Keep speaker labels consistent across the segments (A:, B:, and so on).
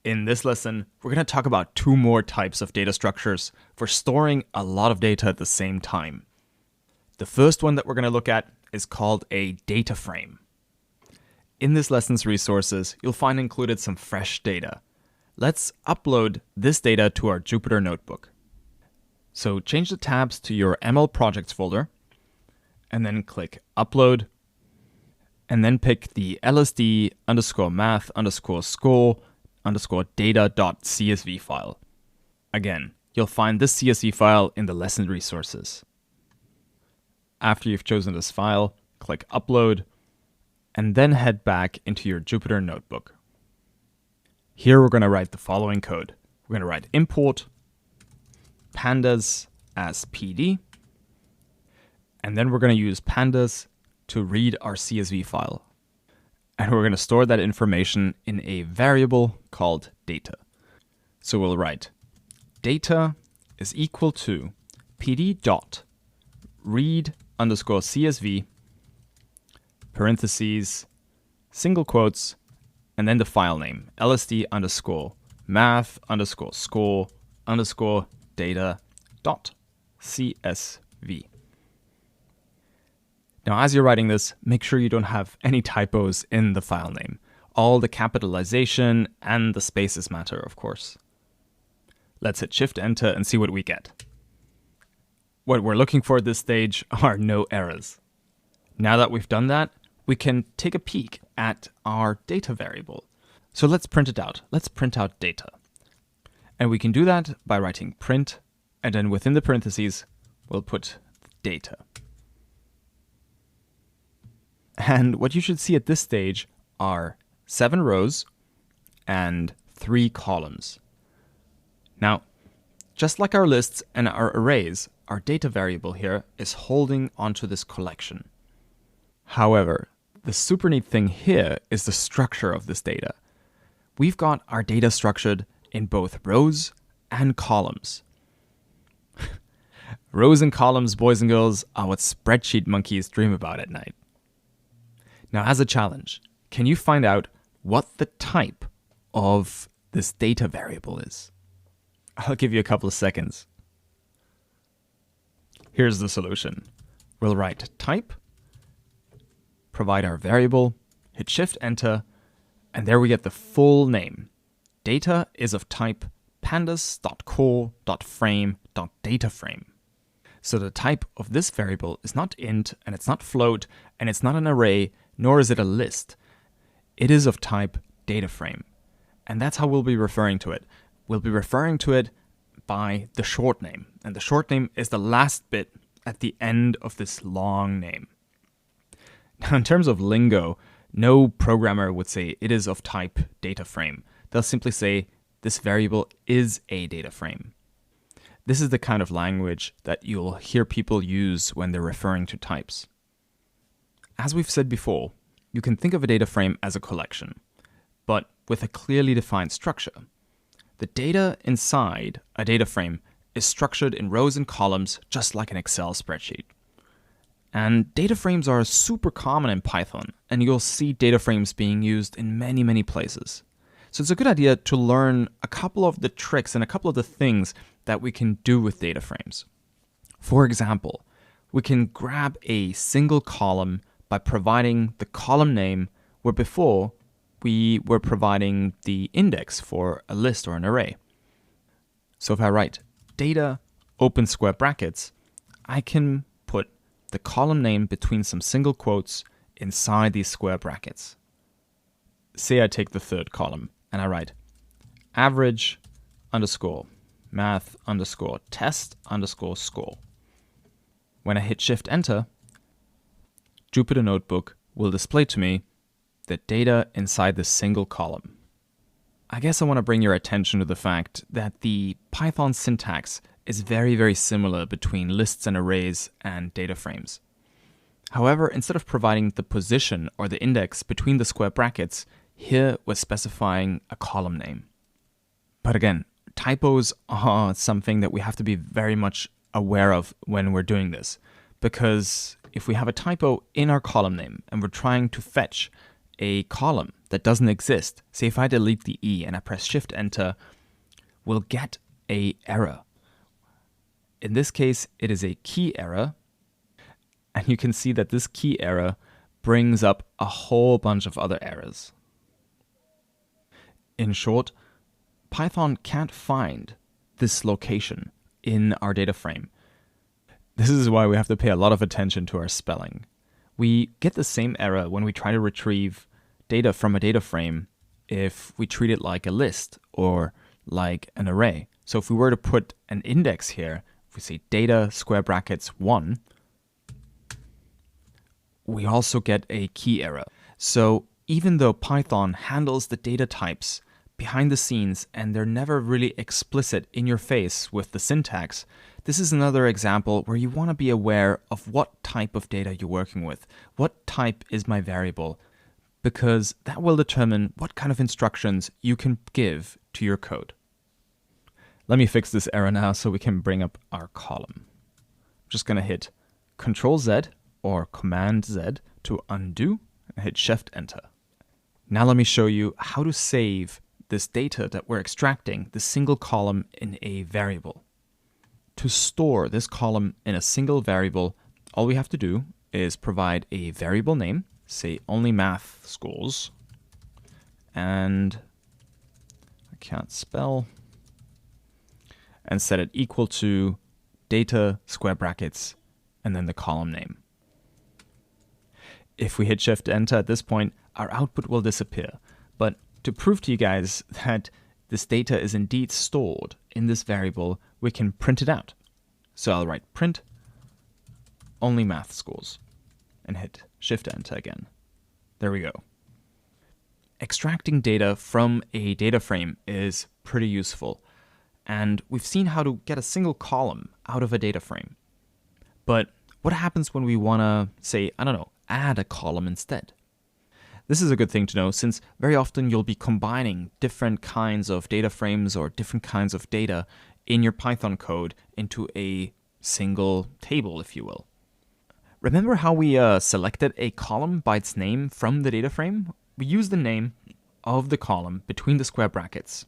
A: In this lesson, we're going to talk about two more types of data structures for storing a lot of data at the same time. The first one that we're going to look at is called a data frame. In this lesson's resources, you'll find included some fresh data. Let's upload this data to our Jupyter notebook. So change the tabs to your ML projects folder, and then click Upload, and then pick the lsd_math_score_data.csv file. Again, you'll find this CSV file in the lesson resources. After you've chosen this file, click Upload, and then head back into your Jupyter notebook. Here we're going to write the following code. We're going to write import pandas as PD, and then we're going to use pandas to read our CSV file. And we're going to store that information in a variable called data. So we'll write data is equal to pd.read_CSV, parentheses, single quotes, and then the file name, lsd_math_score_data.csv. Now, as you're writing this, make sure you don't have any typos in the file name. All the capitalization and the spaces matter, of course. Let's hit Shift-Enter and see what we get. What we're looking for at this stage are no errors. Now that we've done that, we can take a peek at our data variable. So let's print it out. Let's print out data. And we can do that by writing print, and then within the parentheses, we'll put data. And what you should see at this stage are 7 rows and 3 columns. Now, just like our lists and our arrays, our data variable here is holding onto this collection. However, the super neat thing here is the structure of this data. We've got our data structured in both rows and columns. Rows and columns, boys and girls, are what spreadsheet monkeys dream about at night. Now, as a challenge, can you find out what the type of this data variable is? I'll give you a couple of seconds. Here's the solution. We'll write type, provide our variable, hit Shift-Enter, and there we get the full name. Data is of type pandas.core.frame.dataframe. So the type of this variable is not int, and it's not float, and it's not an array, nor is it a list. It is of type dataframe. And that's how we'll be referring to it. We'll be referring to it by the short name. And the short name is the last bit at the end of this long name. Now, in terms of lingo, no programmer would say it is of type dataframe. They'll simply say this variable is a dataframe. This is the kind of language that you'll hear people use when they're referring to types. As we've said before, you can think of a data frame as a collection, but with a clearly defined structure. The data inside a data frame is structured in rows and columns, just like an Excel spreadsheet. And data frames are super common in Python, and you'll see data frames being used in many, many places. So it's a good idea to learn a couple of the tricks and a couple of the things that we can do with data frames. For example, we can grab a single column by providing the column name where before we were providing the index for a list or an array. So if I write data open square brackets, I can put the column name between some single quotes inside these square brackets. Say I take the third column and I write average underscore math underscore test underscore score. When I hit Shift-Enter, Jupyter Notebook will display to me the data inside this single column. I guess I want to bring your attention to the fact that the Python syntax is very, very similar between lists and arrays and data frames. However, instead of providing the position or the index between the square brackets, here we're specifying a column name. But again, typos are something that we have to be very much aware of when we're doing this, because if we have a typo in our column name and we're trying to fetch a column that doesn't exist, say if I delete the E and I press Shift Enter, we'll get an error. In this case, it is a key error. And you can see that this key error brings up a whole bunch of other errors. In short, Python can't find this location in our data frame. This is why we have to pay a lot of attention to our spelling. We get the same error when we try to retrieve data from a data frame if we treat it like a list or like an array. So if we were to put an index here, if we say data square brackets 1, we also get a key error. So even though Python handles the data types behind the scenes and they're never really explicit in your face with the syntax, this is another example where you want to be aware of what type of data you're working with. What type is my variable? Because that will determine what kind of instructions you can give to your code. Let me fix this error now so we can bring up our column. I'm just going to hit Control Z or Command Z to undo and hit Shift Enter. Now let me show you how to save this data that we're extracting, the single column, in a variable. To store this column in a single variable, all we have to do is provide a variable name, say only math schools, and I can't spell, and set it equal to data square brackets and then the column name. If we hit Shift Enter at this point, our output will disappear. But to prove to you guys that this data is indeed stored in this variable, we can print it out. So I'll write print only math schools and hit Shift Enter again. There we go. Extracting data from a data frame is pretty useful. And we've seen how to get a single column out of a data frame. But what happens when we want to, say, I don't know, add a column instead? This is a good thing to know, since very often you'll be combining different kinds of data frames or different kinds of data in your Python code into a single table, if you will. Remember how we selected a column by its name from the data frame? We use the name of the column between the square brackets.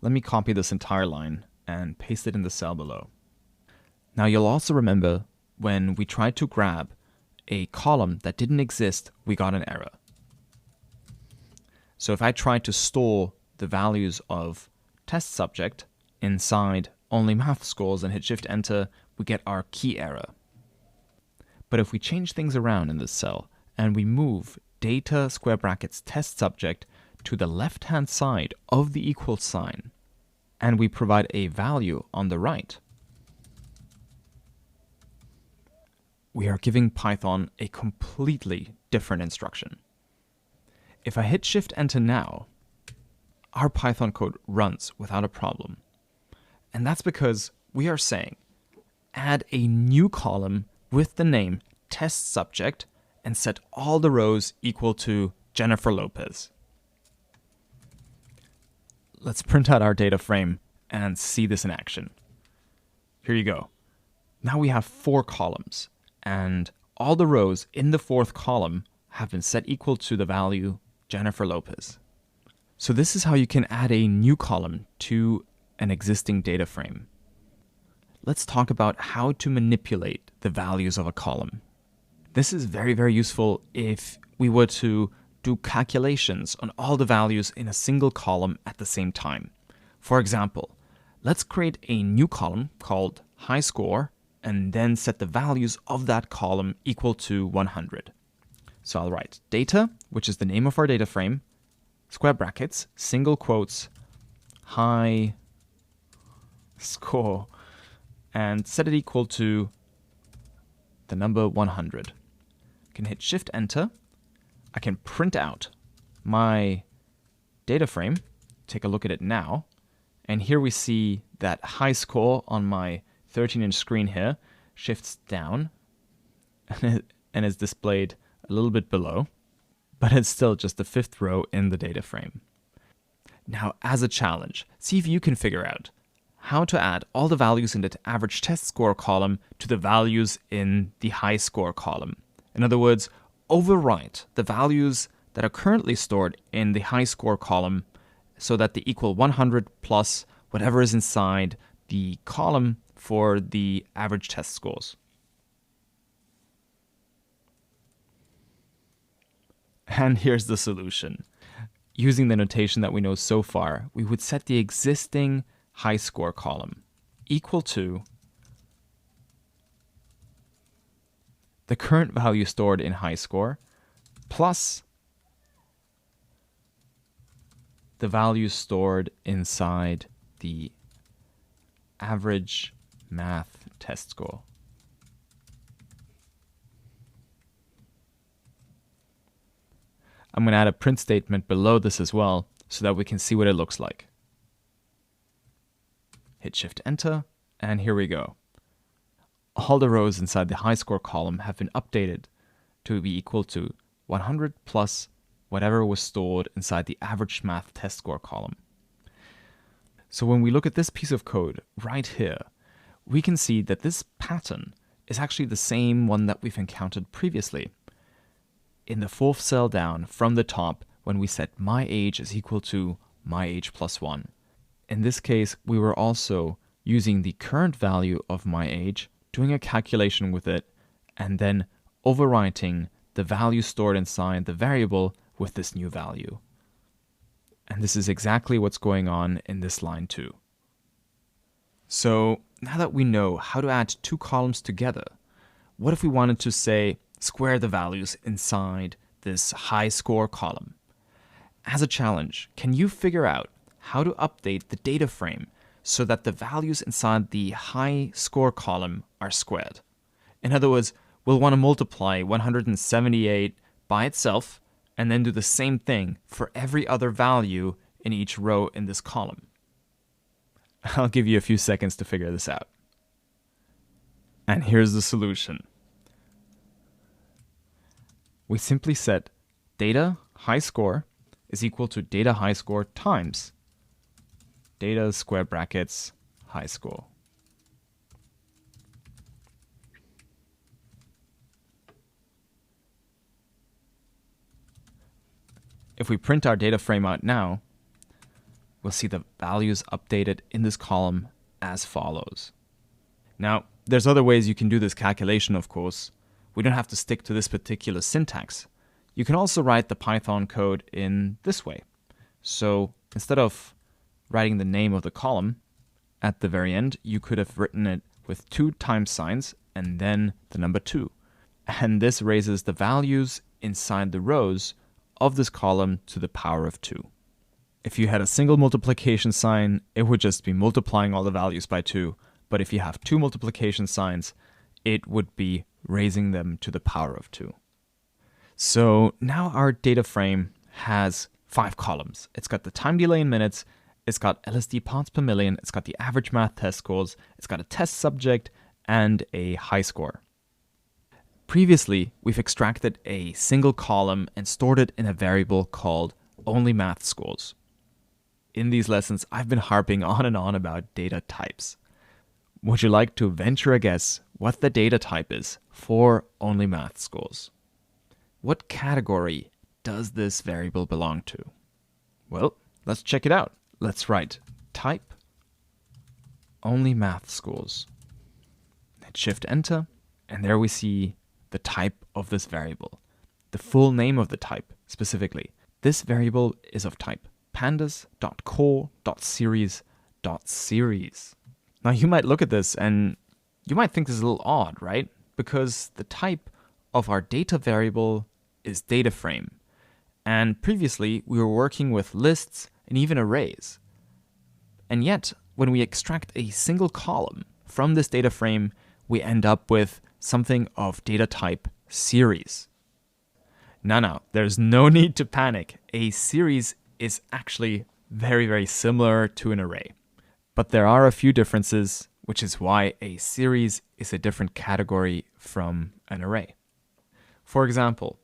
A: Let me copy this entire line and paste it in the cell below. Now you'll also remember when we tried to grab a column that didn't exist, we got an error. So if I try to store the values of test subject inside only math scores and hit Shift Enter, we get our key error. But if we change things around in this cell and we move data square brackets test subject to the left-hand side of the equal sign, and we provide a value on the right, we are giving Python a completely different instruction. If I hit Shift Enter now, our Python code runs without a problem. And that's because we are saying, add a new column with the name test subject and set all the rows equal to Jennifer Lopez. Let's print out our data frame and see this in action. Here you go. Now we have 4 columns. And all the rows in the 4th column have been set equal to the value Jennifer Lopez. So this is how you can add a new column to an existing data frame. Let's talk about how to manipulate the values of a column. This is very, very useful if we were to do calculations on all the values in a single column at the same time. For example, let's create a new column called high score and then set the values of that column equal to 100. So I'll write data, which is the name of our data frame, square brackets, single quotes, high score, and set it equal to the number 100. I can hit Shift Enter. I can print out my data frame, take a look at it now, and here we see that high score on my 13-inch screen here shifts down and is displayed a little bit below, but it's still just the 5th row in the data frame. Now, as a challenge, see if you can figure out how to add all the values in the average test score column to the values in the high score column. In other words, overwrite the values that are currently stored in the high score column so that they equal 100 plus whatever is inside the column for the average test scores. And here's the solution. Using the notation that we know so far, we would set the existing high score column equal to the current value stored in high score plus the value stored inside the average math test score. I'm going to add a print statement below this as well so that we can see what it looks like. Hit Shift Enter, and here we go. All the rows inside the high score column have been updated to be equal to 100 plus whatever was stored inside the average math test score column. So when we look at this piece of code right here, we can see that this pattern is actually the same one that we've encountered previously. In the fourth cell down from the top, when we set my age is equal to my age plus 1. In this case, we were also using the current value of my age, doing a calculation with it, and then overwriting the value stored inside the variable with this new value. And this is exactly what's going on in this line too. So now that we know how to add two columns together, what if we wanted to say square the values inside this high score column? As a challenge, can you figure out how to update the data frame so that the values inside the high score column are squared? In other words, we'll want to multiply 178 by itself and then do the same thing for every other value in each row in this column. I'll give you a few seconds to figure this out. And here's the solution. We simply set data high score is equal to data high score times data square brackets high score. If we print our data frame out now, we'll see the values updated in this column as follows. Now, there's other ways you can do this calculation, of course. We don't have to stick to this particular syntax. You can also write the Python code in this way. So instead of writing the name of the column at the very end, you could have written it with 2 times signs and then the number 2. And this raises the values inside the rows of this column to the power of 2. If you had a single multiplication sign, it would just be multiplying all the values by 2. But if you have 2 multiplication signs, it would be raising them to the power of 2. So now our data frame has 5 columns. It's got the time delay in minutes, it's got LSD parts per million, it's got the average math test scores, it's got a test subject, and a high score. Previously, we've extracted a single column and stored it in a variable called only math scores. In these lessons, I've been harping on and on about data types. Would you like to venture a guess what the data type is for only math scores? What category does this variable belong to? Well, let's check it out. Let's write type only math scores. Hit Shift Enter, and there we see the type of this variable. The full name of the type, specifically. This variable is of type pandas.core.series.series. Now you might look at this and you might think this is a little odd, right? Because the type of our data variable is data frame. And previously we were working with lists and even arrays. And yet, when we extract a single column from this data frame, we end up with something of data type series. Now, there's no need to panic. A series is actually very, very similar to an array. But there are a few differences, which is why a series is a different category from an array. For example,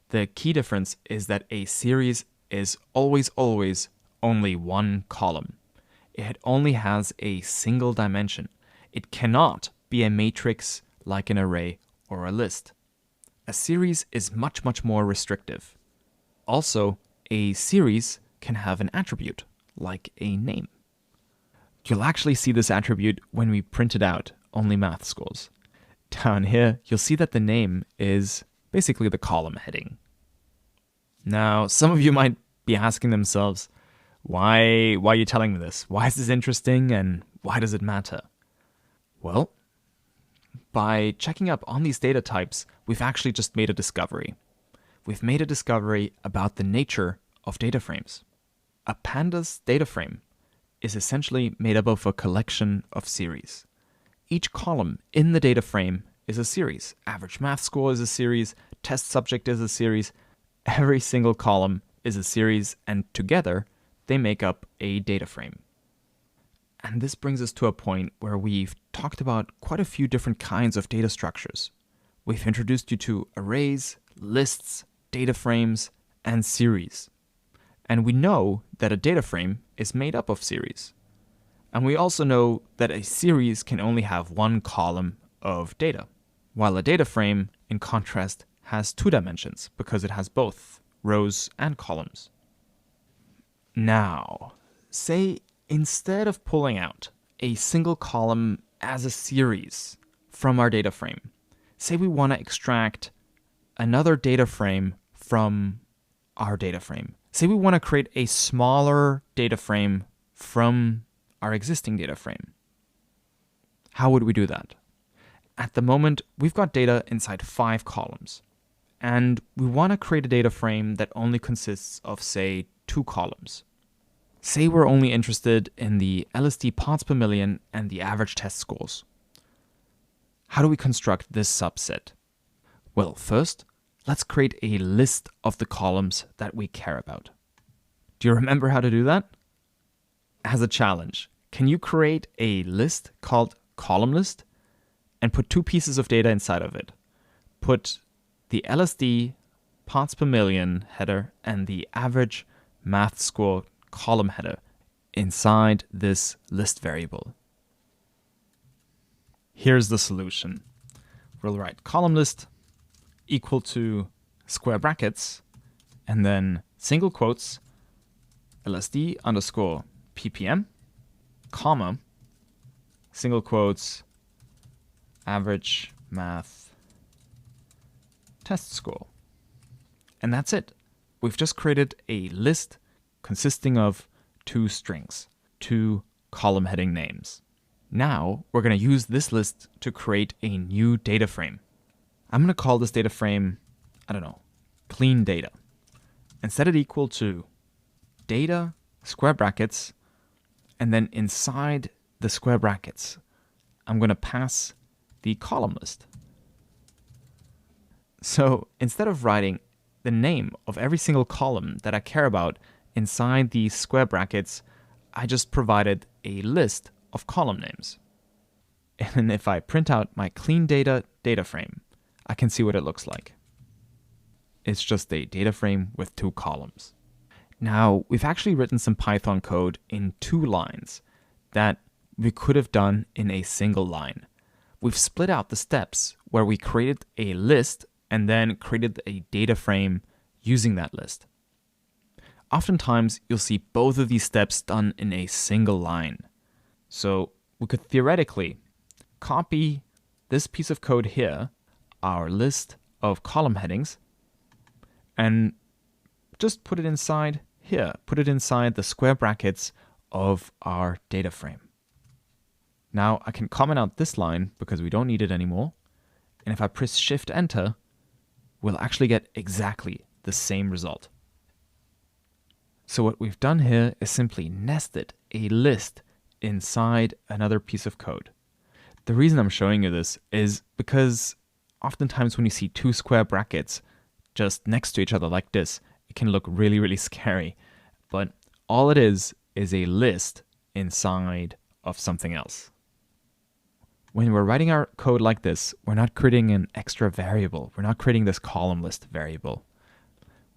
A: the key difference is that a series is always only one column. It only has a single dimension. It cannot be a matrix like an array or a list. A series is much more restrictive. Also, a series can have an attribute, like a name. You'll actually see this attribute when we print it out, only math scores. Down here, you'll see that the name is basically the column heading. Now, some of you might be asking themselves, why are you telling me this? Why is this interesting and why does it matter? Well, by checking up on these data types, we've actually just made a discovery. We've made a discovery about the nature of data frames. A Pandas data frame is essentially made up of a collection of series. Each column in the data frame is a series. Average math score is a series, test subject is a series. Every single column is a series, and together they make up a data frame. And this brings us to a point where we've talked about quite a few different kinds of data structures. We've introduced you to arrays, lists, data frames, and series. And we know that a data frame is made up of series. And we also know that a series can only have one column of data, while a data frame, in contrast, has 2 dimensions because it has both rows and columns. Now, say instead of pulling out a single column as a series from our data frame, say we want to extract another data frame from our data frame. Say we want to create a smaller data frame from our existing data frame. How would we do that? At the moment, we've got data inside 5 columns, and we want to create a data frame that only consists of, say, 2 columns. Say we're only interested in the LSD parts per million and the average test scores. How do we construct this subset? Well, first, let's create a list of the columns that we care about. Do you remember how to do that? As a challenge, can you create a list called column list and put 2 pieces of data inside of it? Put the LSD parts per million header and the average math score column header inside this list variable. Here's the solution. We'll write column list equal to square brackets and then single quotes LSD underscore ppm, comma, single quotes average math test score. And that's it. We've just created a list consisting of 2 strings, 2 column heading names. Now we're going to use this list to create a new data frame. I'm going to call this data frame, clean data, and set it equal to data, square brackets, and then inside the square brackets, I'm going to pass the column list. So instead of writing the name of every single column that I care about inside these square brackets, I just provided a list of column names. And if I print out my clean data data frame, I can see what it looks like. It's just a data frame with 2 columns. Now, we've actually written some Python code in 2 lines that we could have done in a single line. We've split out the steps where we created a list and then created a data frame using that list. Oftentimes, you'll see both of these steps done in a single line. So we could theoretically copy this piece of code here, our list of column headings, and just put it inside here, put it inside the square brackets of our data frame. Now I can comment out this line because we don't need it anymore. And if I press Shift Enter, we'll actually get exactly the same result. So what we've done here is simply nested a list inside another piece of code. The reason I'm showing you this is because oftentimes when you see 2 square brackets just next to each other like this, it can look really, really scary. But all it is a list inside of something else. When we're writing our code like this, we're not creating an extra variable. We're not creating this column list variable.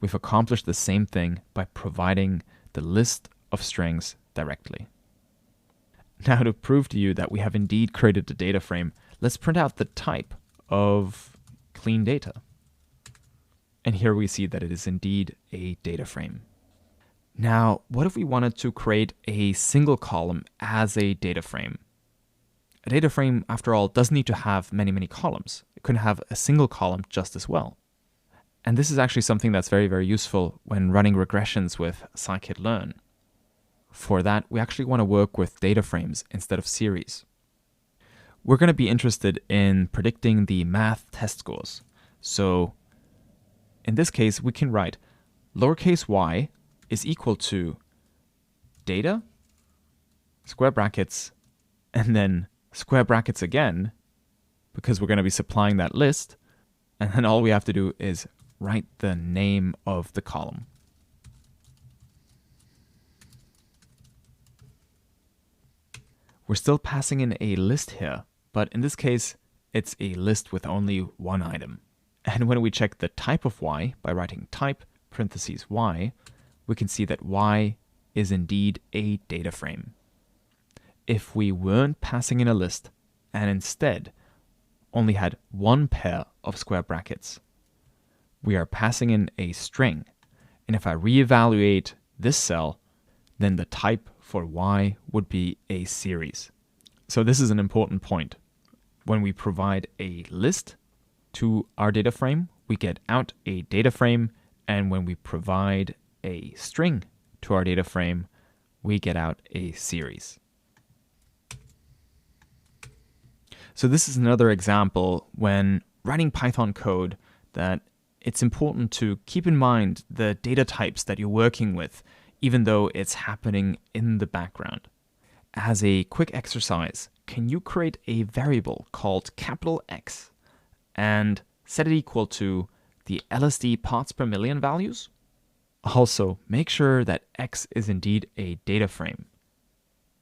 A: We've accomplished the same thing by providing the list of strings directly. Now, to prove to you that we have indeed created the data frame, let's print out the type of clean data. And here we see that it is indeed a data frame. Now, what if we wanted to create a single column as a data frame? A data frame, after all, doesn't need to have many columns. It could have a single column just as well. And this is actually something that's very useful when running regressions with scikit-learn. For that, we actually want to work with data frames instead of series. We're going to be interested in predicting the math test scores. So in this case, we can write lowercase y is equal to data, square brackets, and then square brackets again, because we're going to be supplying that list. And then all we have to do is write the name of the column. We're still passing in a list here, but in this case, it's a list with only one item. And when we check the type of y by writing type parentheses y, we can see that y is indeed a data frame. If we weren't passing in a list and instead only had one pair of square brackets, we are passing in a string. And if I reevaluate this cell, then the type for y would be a series. So this is an important point. When we provide a list to our data frame, we get out a data frame, and when we provide a string to our data frame, we get out a series. So this is another example when writing Python code that it's important to keep in mind the data types that you're working with, even though it's happening in the background. As a quick exercise, can you create a variable called capital X and set it equal to the LSD parts per million values? Also, make sure that X is indeed a data frame.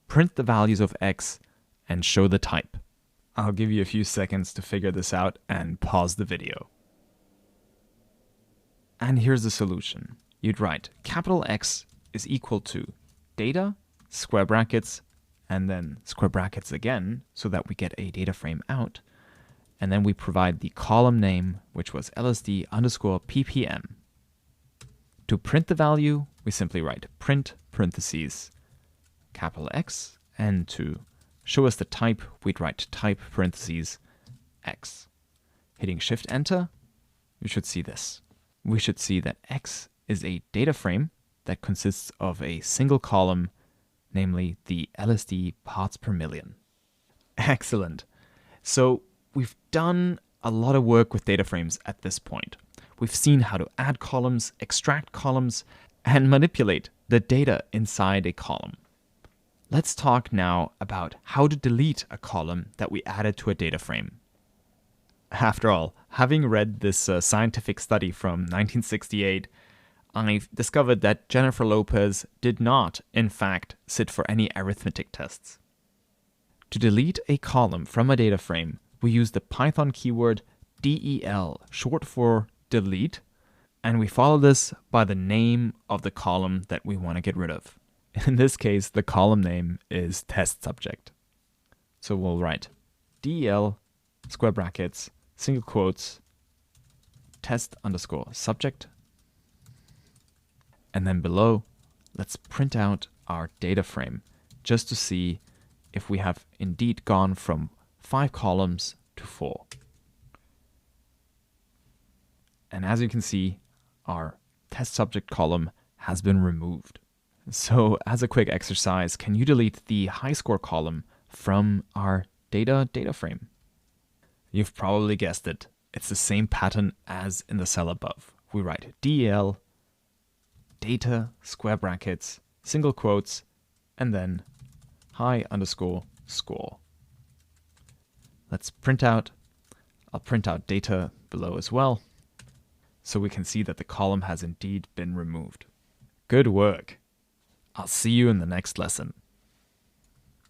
A: Print the values of X and show the type. I'll give you a few seconds to figure this out and pause the video. And here's the solution. You'd write capital X is equal to data, square brackets, and then square brackets again, so that we get a data frame out. And then we provide the column name, which was LSD underscore ppm. To print the value, we simply write print parentheses capital X, and to show us the type, we'd write type parentheses X. Hitting Shift Enter, we should see this. We should see that X is a data frame that consists of a single column, namely the LSD parts per million. Excellent. So we've done a lot of work with data frames at this point. We've seen how to add columns, extract columns, and manipulate the data inside a column. Let's talk now about how to delete a column that we added to a data frame. After all, having read this scientific study from 1968, I've discovered that Jennifer Lopez did not, in fact, sit for any arithmetic tests. To delete a column from a data frame, we use the Python keyword del, short for delete, and we follow this by the name of the column that we want to get rid of. In this case, the column name is test subject. So we'll write del, square brackets, single quotes, test underscore subject. And then below, let's print out our data frame just to see if we have indeed gone from 5 columns to 4. And as you can see, our test subject column has been removed. So as a quick exercise, can you delete the high score column from our data frame? You've probably guessed it. It's the same pattern as in the cell above. We write del, data, square brackets, single quotes, and then high underscore score. Let's print out. I'll print out data below as well, so we can see that the column has indeed been removed. Good work. I'll see you in the next lesson.